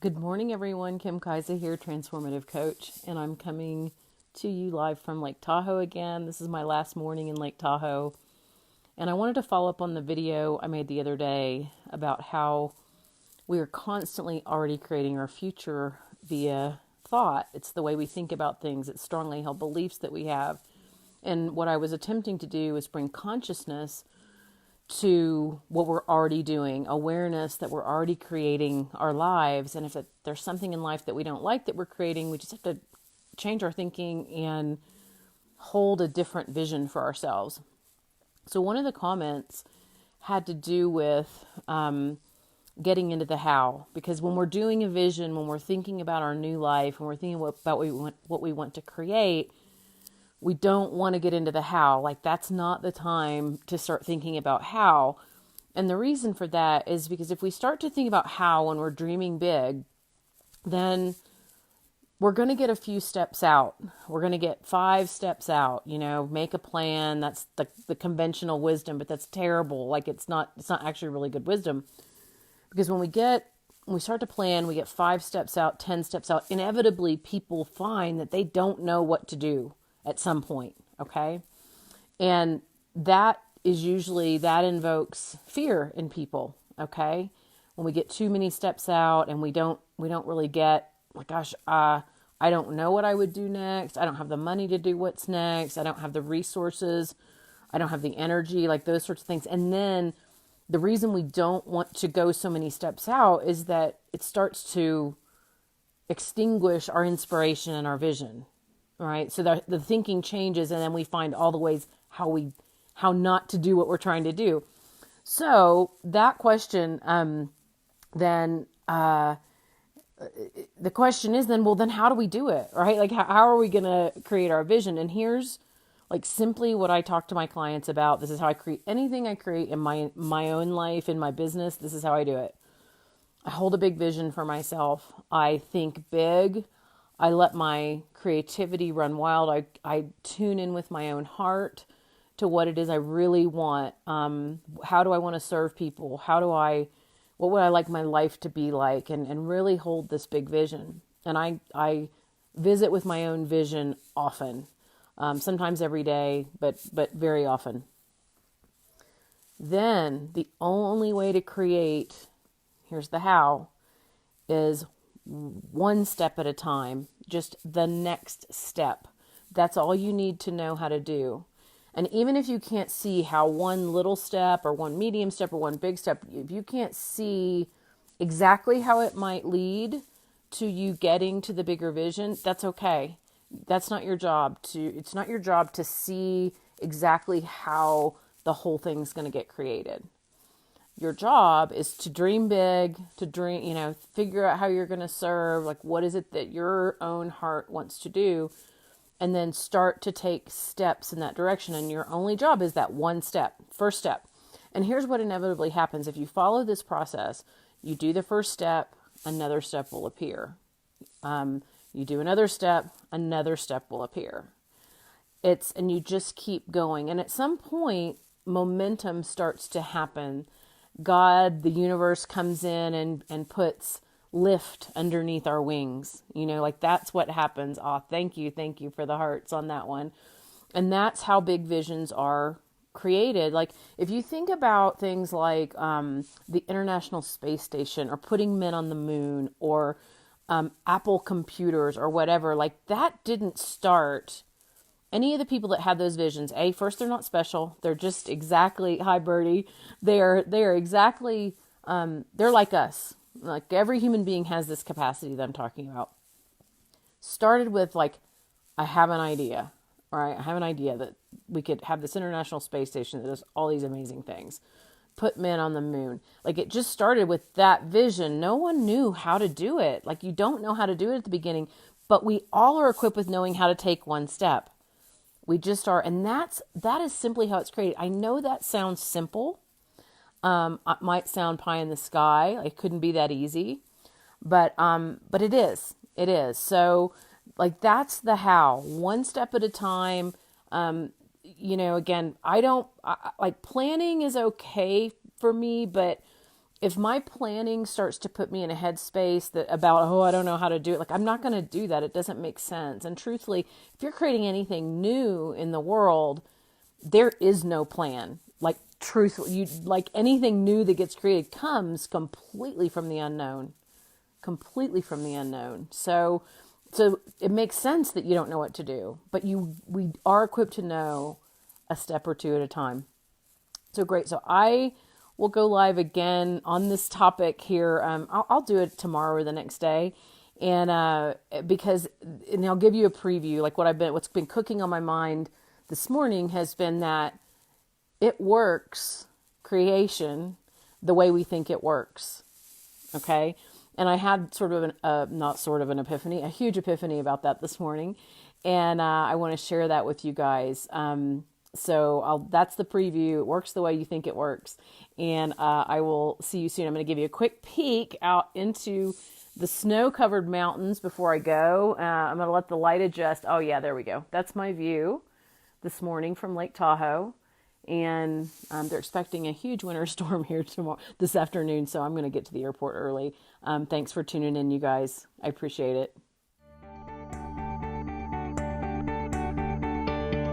Good morning, everyone. KimKaase here, Transformative Coach, and I'm coming to you live from Lake Tahoe again. This is my last morning in Lake Tahoe, and I wanted to follow up on the video I made the other day about how we are constantly already creating our future via thought. It's the way we think about things. It's strongly held beliefs that we have. And what I was attempting to do is bring consciousness to what we're already doing, awareness that we're already creating our lives. And if there's something in life that we don't like that we're creating, we just have to change our thinking and hold a different vision for ourselves. So one of the comments had to do with getting into the how, because when we're doing a vision, when we're thinking about our new life, when we're thinking about what we want to create, we don't want to get into the how. Like, that's not the time to start thinking about how. And the reason for that is because if we start to think about how when we're dreaming big, then we're going to get a few steps out. We're going to get 5 steps out, make a plan. That's the conventional wisdom, but that's terrible. Like, it's not actually really good wisdom, because when we start to plan, we get 5 steps out, 10 steps out. Inevitably, people find that they don't know what to do at some point, okay? And that invokes fear in people, okay? When we get too many steps out and we don't really get, like, gosh, I don't know what I would do next. I don't have the money to do what's next. I don't have the resources. I don't have the energy, like those sorts of things. And then the reason we don't want to go so many steps out is that it starts to extinguish our inspiration and our vision. Right. So the thinking changes, and then we find all the ways how not to do what we're trying to do. So that question, the question is then how do we do it? Right. Like, how are we going to create our vision? And here's like simply what I talk to my clients about. This is how I create anything I create in my own life, in my business. This is how I do it. I hold a big vision for myself. I think big. I let my creativity run wild. I tune in with my own heart to what it is I really want. How do I want to serve people? What would I like my life to be like? And really hold this big vision. And I visit with my own vision often, sometimes every day, but very often. Then the only way to create, here's the how, is one step at a time, just the next step. That's all you need to know how to do. And even if you can't see how one little step or one medium step or one big step, if you can't see exactly how it might lead to you getting to the bigger vision, that's okay. It's not your job to see exactly how the whole thing's going to get created. Your job is to dream big, figure out how you're going to serve, like what is it that your own heart wants to do, and then start to take steps in that direction. And your only job is that one step, first step. And here's what inevitably happens. If you follow this process, you do the first step, another step will appear. You do another step will appear. And you just keep going. And at some point, momentum starts to happen. God, the universe comes in and puts lift underneath our wings. Like that's what happens. Thank you for the hearts on that one. And that's how big visions are created. Like, if you think about things like the International Space Station, or putting men on the moon, or Apple computers, or whatever, like that didn't start. Any of the people that had those visions, first, they're not special. They're just exactly, hi Birdie, they are exactly, they're like us. Like, every human being has this capacity that I'm talking about. Started with like, I have an idea, all right? I have an idea that we could have this International Space Station that does all these amazing things. Put men on the moon. Like, it just started with that vision. No one knew how to do it. Like, you don't know how to do it at the beginning, but we all are equipped with knowing how to take one step. We just are. And that is simply how it's created. I know that sounds simple. It might sound pie in the sky. It couldn't be that easy, but it is. It is. So, like, that's the how. One step at a time. Again, like, planning is okay for me, but if my planning starts to put me in a headspace that about, oh, I don't know how to do it, like I'm not going to do that. It doesn't make sense. And truthfully, if you're creating anything new in the world, there is no plan. Like truthfully, you like anything new that gets created comes completely from the unknown, completely from the unknown. So it makes sense that you don't know what to do, but we are equipped to know a step or two at a time. So great. So I will go live again on this topic here. I'll do it tomorrow or the next day, and I'll give you a preview. Like what's been cooking on my mind this morning has been that it works, creation, the way we think it works. Okay. And I had sort of not sort of an epiphany, a huge epiphany about that this morning. And I want to share that with you guys. That's the preview. It works the way you think it works. And I will see you soon. I'm going to give you a quick peek out into the snow-covered mountains before I go. I'm going to let the light adjust. Oh, yeah, there we go. That's my view this morning from Lake Tahoe. And they're expecting a huge winter storm here this afternoon, so I'm going to get to the airport early. Thanks for tuning in, you guys. I appreciate it.